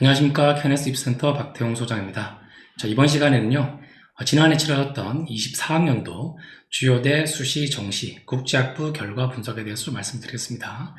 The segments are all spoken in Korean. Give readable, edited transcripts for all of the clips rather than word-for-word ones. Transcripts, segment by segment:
안녕하십니까. KNS 입센터 박태용 소장입니다. 자, 이번 시간에는요, 지난해 치러졌던 24학년도 주요대 수시, 정시, 국제학부 결과 분석에 대해서 좀 말씀드리겠습니다.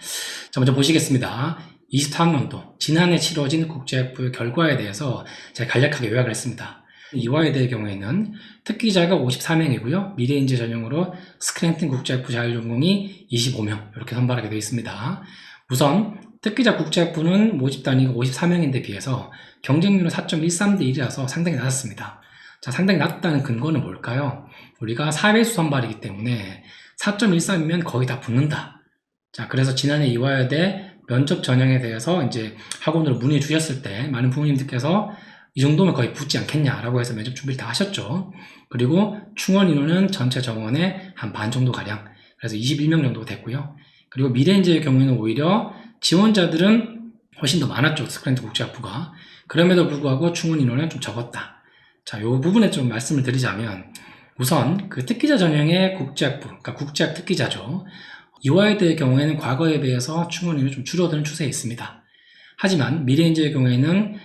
자, 먼저 보시겠습니다. 24학년도 지난해 치러진 국제학부 결과에 대해서 제가 간략하게 요약을 했습니다. 이화여대의 경우에는 특기자가 54명이고요. 미래인재 전형으로 스크랜튼 국제학부 자율전공이 25명 이렇게 선발하게 되어 있습니다. 우선 특기자 국제학부는 모집 단위가 54명인데 비해서 경쟁률은 4.13대 1이라서 상당히 낮았습니다. 자, 상당히 낮다는 근거는 뭘까요? 우리가 4배수 선발이기 때문에 4.13이면 거의 다 붙는다. 자, 그래서 지난해 이화여대 면접 전형에 대해서 이제 학원으로 문의 주셨을 때 많은 부모님들께서 이 정도면 거의 붙지 않겠냐라고 해서 면접 준비를 다 하셨죠. 그리고 충원 인원은 전체 정원의 한 반 정도 가량, 그래서 21명 정도 됐고요. 그리고 미래인재의 경우에는 오히려 지원자들은 훨씬 더 많았죠. 스크랜튼 국제학부가. 그럼에도 불구하고 충원 인원은 좀 적었다. 자, 요 부분에 좀 말씀을 드리자면, 우선 그 특기자 전형의 국제학부, 그러니까 국제학 특기자죠. 이화여대의 경우에는 과거에 비해서 충원 인원이 좀 줄어드는 추세에 있습니다. 하지만 미래인재의 경우에는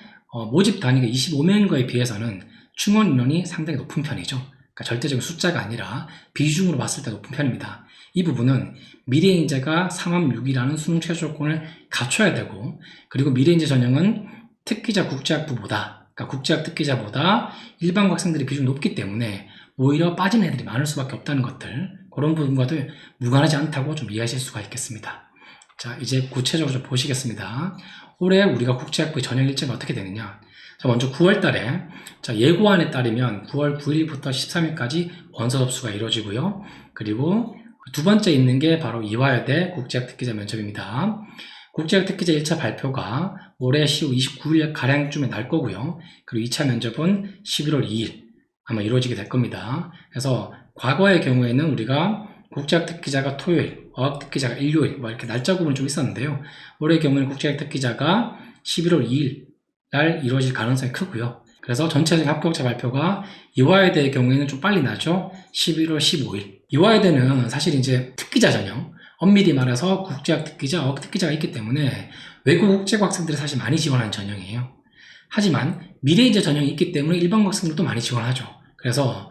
모집 단위가 25명인 거에 비해서는 충원 인원이 상당히 높은 편이죠. 그러니까 절대적인 숫자가 아니라 비중으로 봤을 때 높은 편입니다. 이 부분은 미래인재가 3합6이라는 수능 최저 조건을 갖춰야 되고, 그리고 미래인재 전형은 특기자 국제학부보다, 그러니까 국제학 특기자보다 일반 학생들의 비중이 높기 때문에 오히려 빠진 애들이 많을 수밖에 없다는 것들, 그런 부분과도 무관하지 않다고 좀 이해하실 수가 있겠습니다. 자, 이제 구체적으로 좀 보시겠습니다. 올해 우리가 국제학부 전형 일정이 어떻게 되느냐. 자, 먼저 9월 달에, 자, 예고안에 따르면 9월 9일부터 13일까지 원서 접수가 이루어지고요. 그리고 두 번째 있는 게 바로 이화여대 국제학 특기자 면접입니다. 국제학 특기자 1차 발표가 올해 10월 29일 가량쯤에 날 거고요. 그리고 2차 면접은 11월 2일 아마 이루어지게 될 겁니다. 그래서 과거의 경우에는 우리가 국제학 특기자가 토요일, 어학 특기자가 일요일, 이렇게 날짜 구분이 좀 있었는데요. 올해의 경우에는 국제학 특기자가 11월 2일 날 이루어질 가능성이 크고요. 그래서 전체적인 합격자 발표가 이화여대의 경우에는 좀 빨리 나죠. 11월 15일. 이화여대는 사실 이제 특기자 전형, 엄밀히 말해서 국제학 특기자, 어학 특기자가 있기 때문에 외국 국제고 학생들이 사실 많이 지원하는 전형이에요. 하지만 미래인재 전형이 있기 때문에 일반 학생들도 많이 지원하죠. 그래서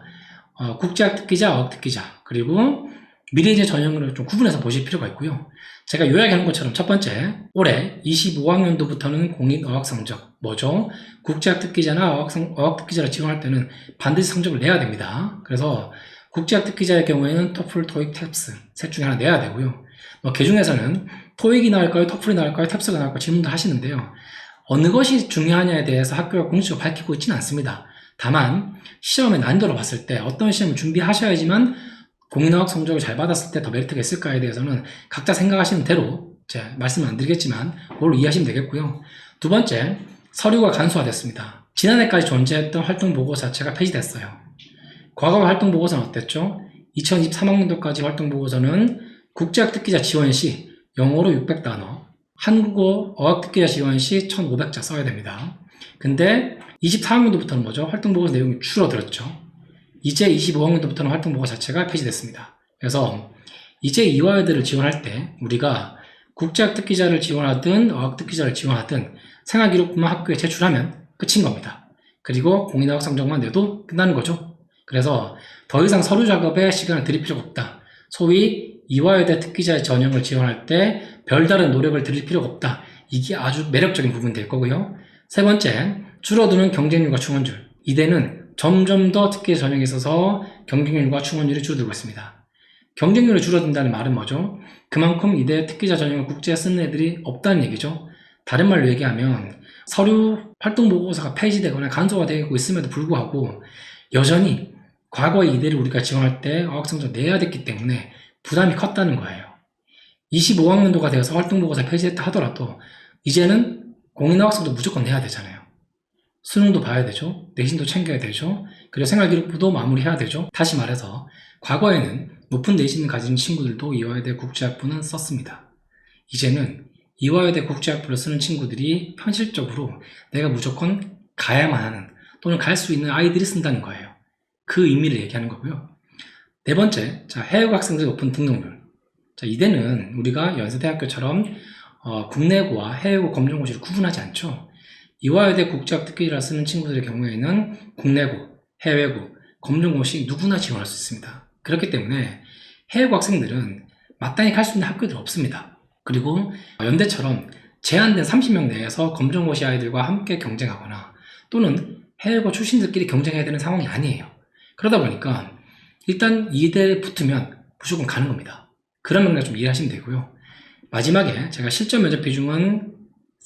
국제학 특기자, 어학 특기자, 그리고 미래인재 전형으로 좀 구분해서 보실 필요가 있고요. 제가 요약하는 것처럼 첫 번째, 올해 25학년도부터는 공인 어학 성적, 뭐죠? 국제학 특기자나 어학 특기자를 지원할 때는 반드시 성적을 내야 됩니다. 그래서 국제학 특기자의 경우에는 토플, 토익, 탭스 셋 중에 하나 내야 되고요. 그 중에서는 토익이 나을까요? 토플이 나을까요? 탭스가 나을까요? 질문도 하시는데요. 어느 것이 중요하냐에 대해서 학교가 공식적으로 밝히고 있지는 않습니다. 다만 시험의 난이도로 봤을 때 어떤 시험을 준비하셔야지만 공인어학 성적을 잘 받았을 때 더 메리트가 있을까에 대해서는 각자 생각하시는 대로 제가 말씀은 안 드리겠지만 그걸로 이해하시면 되겠고요. 두 번째, 서류가 간소화됐습니다. 지난해까지 존재했던 활동보고 자체가 폐지됐어요. 과거 활동보고서는 어땠죠? 2023학년도까지 활동보고서는 국제학 특기자 지원 시 영어로 600단어, 한국어 어학 특기자 지원 시 1500자 써야 됩니다. 근데 24학년도부터는 뭐죠? 활동보고서 내용이 줄어들었죠. 이제 25학년도부터는 활동보고 자체가 폐지됐습니다. 그래서 이제 이화여대를 지원할 때 우리가 국제학 특기자를 지원하든 어학 특기자를 지원하든 생활기록부만 학교에 제출하면 끝인 겁니다. 그리고 공인어학 성적만 내도 끝나는 거죠. 그래서 더 이상 서류 작업에 시간을 들일 필요가 없다. 소위 이화여대 특기자의 전형을 지원할 때 별다른 노력을 들일 필요가 없다. 이게 아주 매력적인 부분이 될 거고요. 세 번째, 줄어드는 경쟁률과 충원율. 이대는 점점 더 특기자 전형에 있어서 경쟁률과 충원율이 줄어들고 있습니다. 경쟁률이 줄어든다는 말은 뭐죠? 그만큼 이대 특기자 전형을 국제에 쓰는 애들이 없다는 얘기죠. 다른 말로 얘기하면 서류 활동보고서가 폐지되거나 간소화되고 있음에도 불구하고 여전히 과거의 이대를 우리가 지원할 때 어학성적 내야 됐기 때문에 부담이 컸다는 거예요. 25학년도가 되어서 활동보고서 폐지했다 하더라도 이제는 공인어학성적 무조건 내야 되잖아요. 수능도 봐야 되죠. 내신도 챙겨야 되죠. 그리고 생활기록부도 마무리해야 되죠. 다시 말해서 과거에는 높은 내신을 가진 친구들도 이화여대 국제학부는 썼습니다. 이제는 이화여대 국제학부를 쓰는 친구들이 현실적으로 내가 무조건 가야만 하는 또는 갈 수 있는 아이들이 쓴다는 거예요. 그 의미를 얘기하는 거고요. 네 번째, 자, 해외고 학생들의 높은 등록률. 자, 이대는 우리가 연세대학교처럼 국내고와 해외고 검정고시를 구분하지 않죠. 이화여대 국제학 특기자를 쓰는 친구들의 경우에는 국내고, 해외고, 검정고시 누구나 지원할 수 있습니다. 그렇기 때문에 해외고 학생들은 마땅히 갈 수 있는 학교들이 없습니다. 그리고 연대처럼 제한된 30명 내에서 검정고시 아이들과 함께 경쟁하거나 또는 해외고 출신들끼리 경쟁해야 되는 상황이 아니에요. 그러다 보니까 일단 이대에 붙으면 무조건 가는 겁니다. 그런 맥락 좀 이해하시면 되고요. 마지막에 제가 실전 면접 비중은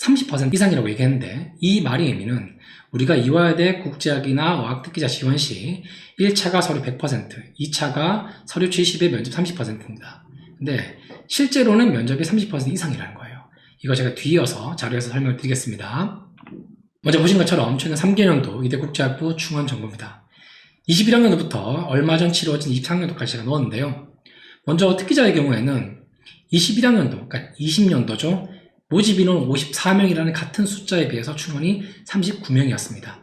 30% 이상이라고 얘기했는데 이 말의 의미는 우리가 이화여대 국제학이나 어학특기자 지원 시 1차가 서류 100%, 2차가 서류 70에 면접 30%입니다. 근데 실제로는 면접이 30% 이상이라는 거예요. 이거 제가 뒤이어서 자료에서 설명을 드리겠습니다. 먼저 보신 것처럼 최근 3개년도 이대국제학부 충원정보입니다. 21학년도부터 얼마 전 치러진 23학년도까지 제가 넣었는데요. 먼저 특기자의 경우에는 21학년도, 그러니까 20년도죠. 모집 인원 54명이라는 같은 숫자에 비해서 충원이 39명이었습니다.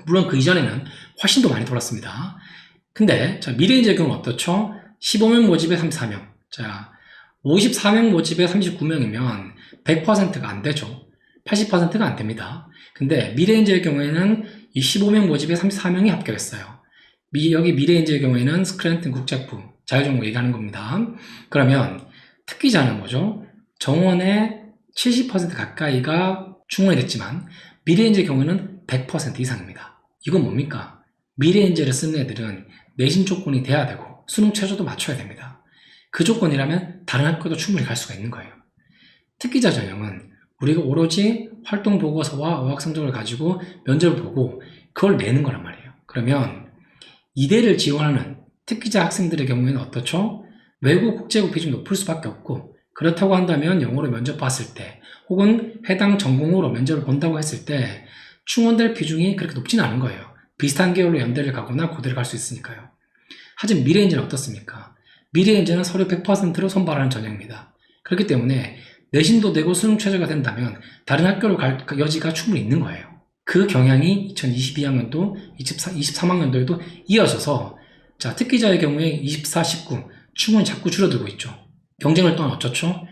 물론 그 이전에는 훨씬 더 많이 돌았습니다. 근데 미래인재의 경우는 어떻죠? 15명 모집에 34명. 자, 54명 모집에 39명이면 100%가 안 되죠. 80%가 안 됩니다. 근데 미래인재의 경우에는 이 15명 모집에 34명이 합격했어요. 여기 미래인재의 경우에는 스크랜튼 국제학부 자율전공 얘기하는 겁니다. 그러면 특기자는 뭐죠? 정원의 70% 가까이가 충원이 됐지만 미래인재의 경우에는 100% 이상입니다. 이건 뭡니까? 미래인재를 쓰는 애들은 내신 조건이 돼야 되고 수능 최저도 맞춰야 됩니다. 그 조건이라면 다른 학교도 충분히 갈 수가 있는 거예요. 특기자 전형은 우리가 오로지 활동 보고서와 어학 성적을 가지고 면접을 보고 그걸 내는 거란 말이에요. 그러면 이대를 지원하는 특기자 학생들의 경우에는 어떻죠? 외국 국제고 비중이 높을 수밖에 없고 그렇다고 한다면 영어로 면접 봤을 때 혹은 해당 전공으로 면접을 본다고 했을 때 충원될 비중이 그렇게 높지는 않은 거예요. 비슷한 계열로 연대를 가거나 고대를 갈 수 있으니까요. 하지만 미래인재는 어떻습니까? 미래인재는 서류 100%로 선발하는 전형입니다. 그렇기 때문에 내신도 되고 수능 최저가 된다면 다른 학교로 갈 여지가 충분히 있는 거예요. 그 경향이 2022학년도, 23학년도에도 이어져서 특기자의 경우에 24, 19 충원이 자꾸 줄어들고 있죠. 경쟁을 또한 어쩌죠?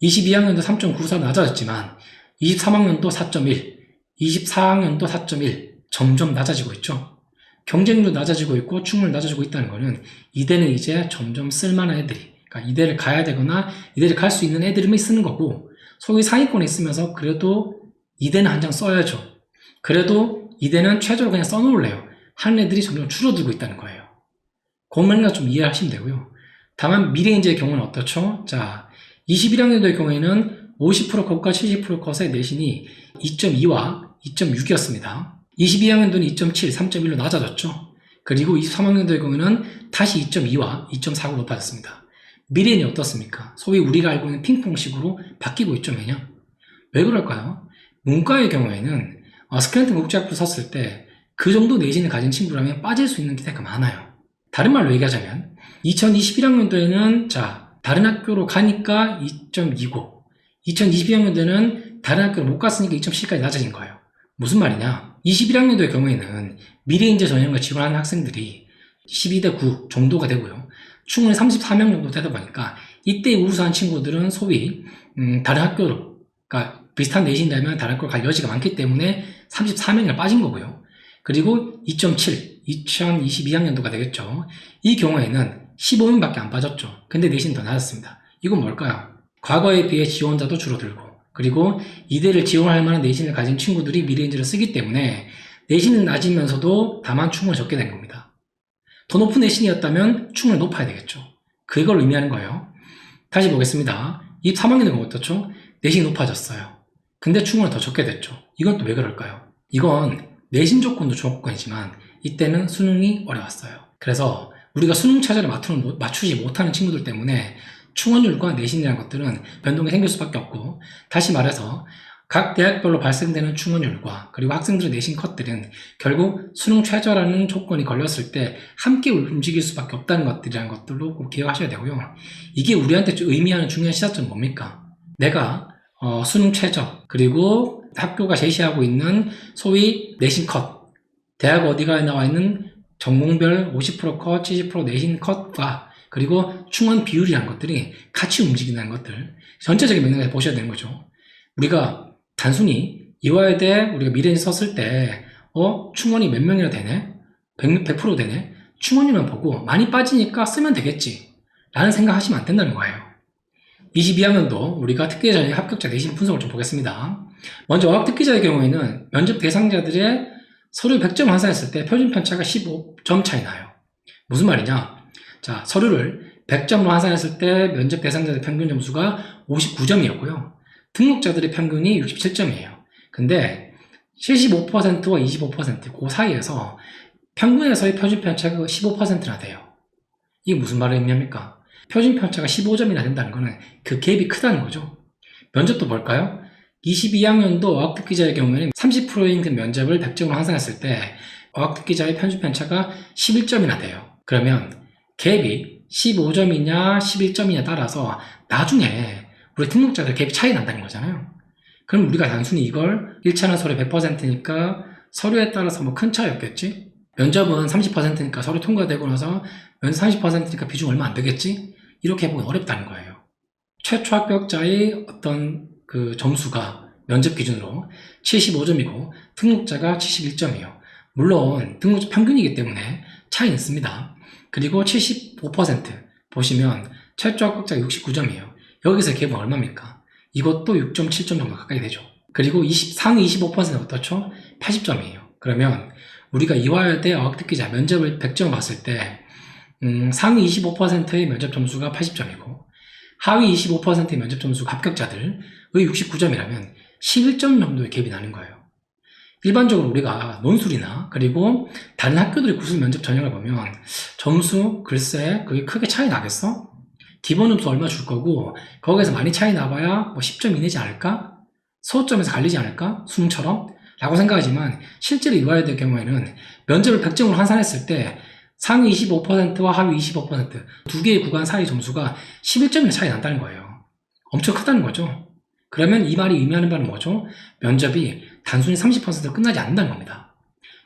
22학년도 3.94 낮아졌지만 23학년도 4.1, 24학년도 4.1 점점 낮아지고 있죠. 경쟁률도 낮아지고 있고 충분히 낮아지고 있다는 것은 이대는 이제 점점 쓸만한 애들이, 그러니까 이대를 가야 되거나 이대를 갈 수 있는 애들이 쓰는 거고 소위 상위권에 있으면서 그래도 이대는 한 장 써야죠. 그래도 이대는 최저로 그냥 써놓을래요. 하는 애들이 점점 줄어들고 있다는 거예요. 그 맥락 좀 이해하시면 되고요. 다만 미래인재의 경우는 어떻죠? 21학년도의 경우에는 50% 컷과 70% 컷의 내신이 2.2와 2.6이었습니다. 22학년도는 2.7, 3.1로 낮아졌죠. 그리고 23학년도의 경우에는 다시 2.2와 2.4로 높아졌습니다. 미래인이 어떻습니까? 소위 우리가 알고 있는 핑퐁식으로 바뀌고 있죠, 매년. 왜 그럴까요? 문과의 경우에는 스크랜튼 국제학부 섰을 때 그 정도 내신을 가진 친구라면 빠질 수 있는 기대가 많아요. 다른 말로 얘기하자면 2021학년도에는 다른 학교로 가니까 2.2고 2022학년도에는 다른 학교로 못 갔으니까 2.7까지 낮아진 거예요. 무슨 말이냐? 21학년도의 경우에는 미래인재 전형을 지원하는 학생들이 12대 9 정도가 되고요. 충분히 34명 정도 되다 보니까 이때 우수한 친구들은 소위 다른 학교로, 그러니까 비슷한 내신이라면 다른 학교로 갈 여지가 많기 때문에 34명이 빠진 거고요. 그리고 2.7, 2022학년도가 되겠죠. 이 경우에는 15명밖에 안 빠졌죠. 근데 내신이 더 낮았습니다. 이건 뭘까요? 과거에 비해 지원자도 줄어들고 그리고 이대를 지원할 만한 내신을 가진 친구들이 미래인재를 쓰기 때문에 내신은 낮으면서도 다만 충원을 적게 된 겁니다. 더 높은 내신이었다면 충원이 높아야 되겠죠. 그걸 의미하는 거예요. 다시 보겠습니다. 23학년은 어떻죠? 내신이 높아졌어요. 근데 충원을 더 적게 됐죠. 이건 또 왜 그럴까요? 이건 내신 조건도 조건이지만 이때는 수능이 어려웠어요. 그래서 우리가 수능 최저를 맞추지 못하는 친구들 때문에 충원율과 내신이라는 것들은 변동이 생길 수밖에 없고, 다시 말해서 각 대학별로 발생되는 충원율과 그리고 학생들의 내신 컷들은 결국 수능 최저라는 조건이 걸렸을 때 함께 움직일 수밖에 없다는 것들이라는 것들로 꼭 기억하셔야 되고요. 이게 우리한테 의미하는 중요한 시사점은 뭡니까? 내가 수능 최저 그리고 학교가 제시하고 있는 소위 내신 컷, 대학 어디가에 나와 있는 전공별 50% 컷, 70% 내신 컷과 그리고 충원 비율이라는 것들이 같이 움직인다는 것들 전체적인 맥락에서 보셔야 되는 거죠. 우리가 단순히 이화여대 우리가 미래에 썼을 때 충원이 몇 명이나 되네? 100% 되네? 충원이만 보고 많이 빠지니까 쓰면 되겠지 라는 생각하시면 안 된다는 거예요. 22학년도 우리가 특기자의 합격자 내신 분석을 좀 보겠습니다. 먼저 어학특기자의 경우에는 면접 대상자들의 서류 100점 환산했을 때 표준 편차가 15점 차이 나요. 무슨 말이냐? 자, 서류를 100점으로 환산했을 때 면접 대상자들의 평균 점수가 59점이었고요. 등록자들의 평균이 67점이에요. 근데 75%와 25% 그 사이에서 평균에서의 표준 편차가 15%나 돼요. 이게 무슨 말을 의미합니까? 표준 편차가 15점이나 된다는 거는 그 갭이 크다는 거죠. 면접도 볼까요? 22학년도 어학특기자의 경우에는 30%인 그 면접을 100점으로 환산했을 때 어학특기자의 표준 편차가 11점이나 돼요. 그러면 갭이 15점이냐 11점이냐 따라서 나중에 우리 등록자들 갭이 차이 난다는 거잖아요. 그럼 우리가 단순히 이걸 1차는 서류 100%니까 서류에 따라서 뭐 큰 차이 없겠지? 면접은 30%니까 서류 통과되고 나서 면접 30%니까 비중 얼마 안 되겠지? 이렇게 해보면 어렵다는 거예요. 최초 합격자의 어떤 그 점수가 면접 기준으로 75점이고 등록자가 71점이에요. 물론 등록자 평균이기 때문에 차이는 있습니다. 그리고 75% 보시면 최초 합격자가 69점이에요. 여기서 갭은 얼마입니까? 이것도 6.7점 정도 가까이 되죠. 그리고 상위 25%는 어떻죠? 80점이에요. 그러면 우리가 이화여대 어학특기자 면접을 100점 봤을 때 상위 25%의 면접 점수가 80점이고 하위 25%의 면접 점수가 합격자들의 69점이라면 11점 정도의 갭이 나는 거예요. 일반적으로 우리가 논술이나 그리고 다른 학교들의 구술 면접 전형을 보면 점수 글쎄 그게 크게 차이 나겠어? 기본 점수 얼마 줄 거고 거기에서 많이 차이 나봐야 뭐 10점 이내지 않을까? 소점에서 갈리지 않을까? 수능처럼? 라고 생각하지만 실제로 이화여대 경우에는 면접을 100점으로 환산했을 때 상위 25%와 하위 25% 두 개의 구간 사이 점수가 11점이나 차이 난다는 거예요. 엄청 크다는 거죠. 그러면 이 말이 의미하는 바는 뭐죠? 면접이 단순히 30%로 끝나지 않는다는 겁니다.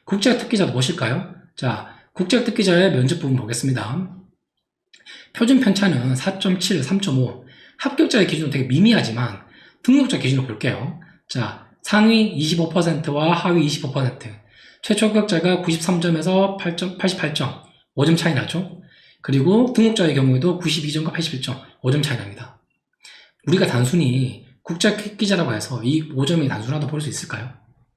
국제학 특기자도 무엇일까요? 자, 국제학 특기자의 면접 부분 보겠습니다. 표준 편차는 4.7, 3.5 합격자의 기준은 되게 미미하지만 등록자 기준으로 볼게요. 자, 상위 25%와 하위 25% 최초 합격자가 93점에서 88점 5점 차이 나죠. 그리고 등록자의 경우에도 92점과 81점 5점 차이 납니다. 우리가 단순히 국제학 특기자라고 해서 이 5점이 단순하다고 볼 수 있을까요?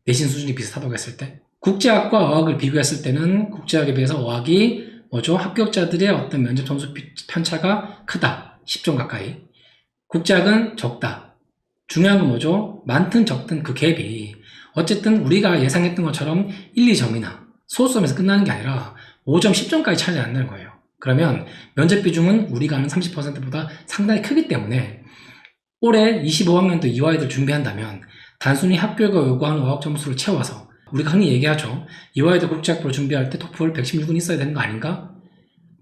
내신 수준이 비슷하다고 했을 때 국제학과 어학을 비교했을 때는 국제학에 비해서 어학이 뭐죠? 합격자들의 어떤 면접 점수 편차가 크다. 10점 가까이. 국제학은 적다. 중요한 건 뭐죠? 많든 적든 그 갭이 어쨌든 우리가 예상했던 것처럼 1, 2점이나 소수점에서 끝나는 게 아니라 5점, 10점까지 차이 난다는 거예요. 그러면 면접 비중은 우리가 아는 30%보다 상당히 크기 때문에 올해 25학년도 이화여대를 준비한다면 단순히 학교가 요구하는 어학 점수를 채워서 우리가 흔히 얘기하죠. 이화여대 국제학부를 준비할 때 토플 116은 있어야 되는 거 아닌가?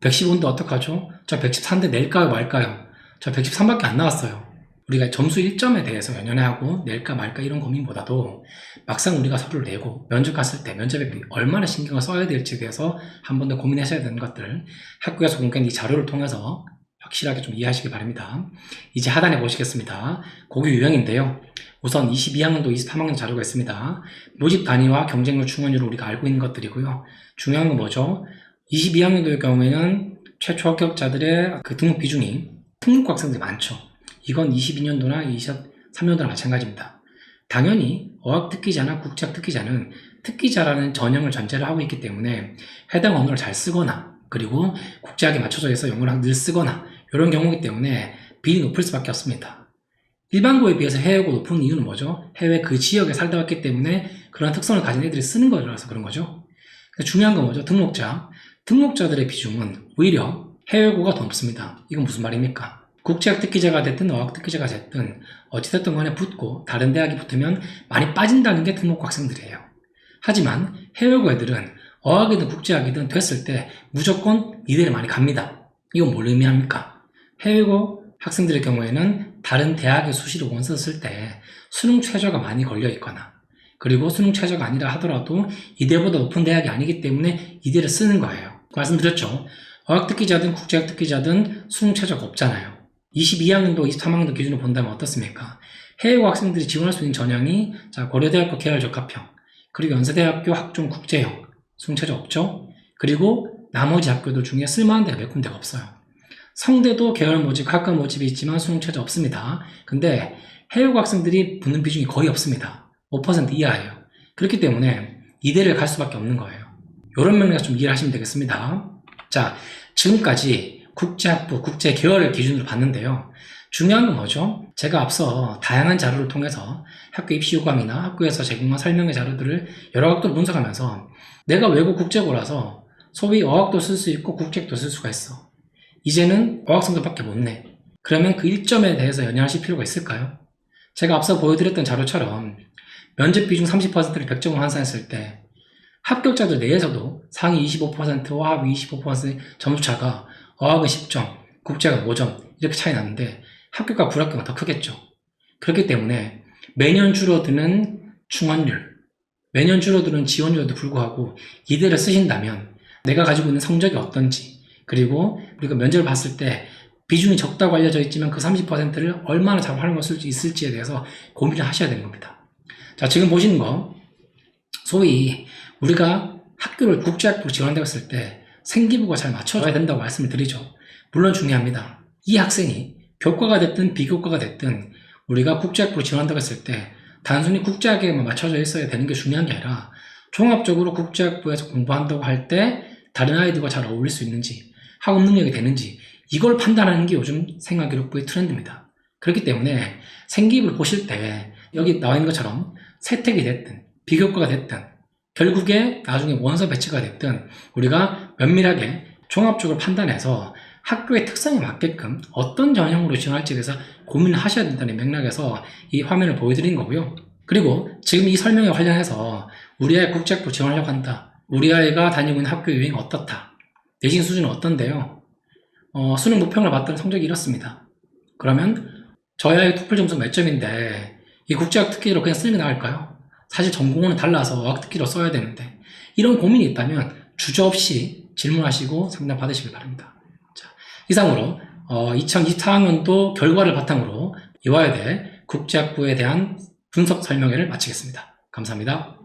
115인데 어떡하죠? 저 114인데 낼까요 말까요? 저 113밖에 안 나왔어요. 우리가 점수 1점에 대해서 연연해하고 낼까 말까 이런 고민보다도 막상 우리가 서류를 내고 면접 갔을 때 면접에 얼마나 신경을 써야 될지에 대해서 한 번 더 고민하셔야 되는 것들 학교에서 공개한 이 자료를 통해서 확실하게 좀 이해하시기 바랍니다. 이제 하단에 보시겠습니다. 고교 유형인데요. 우선 22학년도 23학년 자료가 있습니다. 모집 단위와 경쟁률 충원율을 우리가 알고 있는 것들이고요. 중요한 건 뭐죠? 22학년도의 경우에는 최초 합격자들의 그 등록 비중이 특목고 학생들이 많죠. 이건 22년도나 23년도나 마찬가지입니다. 당연히 어학특기자나 국제학특기자는 특기자라는 전형을 전제를 하고 있기 때문에 해당 언어를 잘 쓰거나 그리고 국제학에 맞춰져 있어 영어를 늘 쓰거나 이런 경우이기 때문에 비율이 높을 수밖에 없습니다. 일반고에 비해서 해외고 높은 이유는 뭐죠? 해외 그 지역에 살다 왔기 때문에 그런 특성을 가진 애들이 쓰는 거라서 그런 거죠. 중요한 건 뭐죠? 등록자들의 비중은 오히려 해외고가 더 높습니다. 이건 무슨 말입니까? 국제학 특기자가 됐든 어학 특기자가 됐든 어찌됐든 간에 붙고 다른 대학이 붙으면 많이 빠진다는 게 특목고 학생들이에요. 하지만 해외고 애들은 어학이든 국제학이든 됐을 때 무조건 이대를 많이 갑니다. 이건 뭘 의미합니까? 해외고 학생들의 경우에는 다른 대학의 수시를 원서 쓸 때 수능 최저가 많이 걸려 있거나 그리고 수능 최저가 아니라 하더라도 이대보다 높은 대학이 아니기 때문에 이대를 쓰는 거예요. 말씀드렸죠. 어학특기자든 국제학특기자든 수능 최저가 없잖아요. 22학년도, 23학년도 기준으로 본다면 어떻습니까? 해외 학생들이 지원할 수 있는 전형이 고려대학교 계열적합형, 그리고 연세대학교 학종 국제형, 순체제 없죠? 그리고 나머지 학교들 중에 쓸만한 데가 몇 군데가 없어요. 성대도 계열 모집, 학과 모집이 있지만 수능체제 없습니다. 근데 해외 학생들이 붙는 비중이 거의 없습니다. 5% 이하예요. 그렇기 때문에 이대를 갈 수밖에 없는 거예요. 이런 면에서 좀 이해를 하시면 되겠습니다. 자, 지금까지 국제학부, 국제계열을 기준으로 봤는데요. 중요한 건 뭐죠? 제가 앞서 다양한 자료를 통해서 학교 입시 요강이나 학교에서 제공한 설명의 자료들을 여러 각도로 분석하면서 내가 외국 국제고라서 소위 어학도 쓸 수 있고 국제학도 쓸 수가 있어. 이제는 어학성적밖에 못 내. 그러면 그 1점에 대해서 연연하실 필요가 있을까요? 제가 앞서 보여드렸던 자료처럼 면접 비중 30%를 100점을 환산했을 때 합격자들 내에서도 상위 25%와 하위 25% 점수차가 어학은 10점, 국제학은 5점 이렇게 차이 나는데 합격과 불합격은 더 크겠죠. 그렇기 때문에 매년 줄어드는 충원율, 매년 줄어드는 지원율에도 불구하고 이대를 쓰신다면 내가 가지고 있는 성적이 어떤지, 그리고 우리가 면접을 봤을 때 비중이 적다고 알려져 있지만 그 30%를 얼마나 잘 활용할 수 있을지에 대해서 고민을 하셔야 되는 겁니다. 자, 지금 보시는 거 소위 우리가 학교를 국제학부로 지원한다고 했을 때 생기부가 잘 맞춰져야 된다고 말씀을 드리죠. 물론 중요합니다. 이 학생이 교과가 됐든 비교과가 됐든 우리가 국제학부로 지원한다고 했을 때 단순히 국제학에만 맞춰져 있어야 되는 게 중요한 게 아니라 종합적으로 국제학부에서 공부한다고 할 때 다른 아이들과 잘 어울릴 수 있는지, 학업 능력이 되는지 이걸 판단하는 게 요즘 생활기록부의 트렌드입니다. 그렇기 때문에 생기부를 보실 때 여기 나와 있는 것처럼 세택이 됐든 비교과가 됐든 결국에 나중에 원서 배치가 됐든 우리가 면밀하게 종합적으로 판단해서 학교의 특성에 맞게끔 어떤 전형으로 지원할지에 대해서 고민을 하셔야 된다는 맥락에서 이 화면을 보여드린 거고요. 그리고 지금 이 설명에 관련해서 우리 아이 국제학부 지원하려고 한다. 우리 아이가 다니고 있는 학교 유형이 어떻다. 내신 수준은 어떤데요? 수능 모평을 봤더니 성적이 이렇습니다. 그러면 저희 아이 토플 점수 몇 점인데 이 국제학 특기로 그냥 쓰는 게 나을까요? 사실 전공은 달라서 어학 특기로 써야 되는데 이런 고민이 있다면 주저없이 질문하시고 상담 받으시길 바랍니다. 자, 이상으로 2024학년도 결과를 바탕으로 이화여대 국제학부에 대한 분석 설명회를 마치겠습니다. 감사합니다.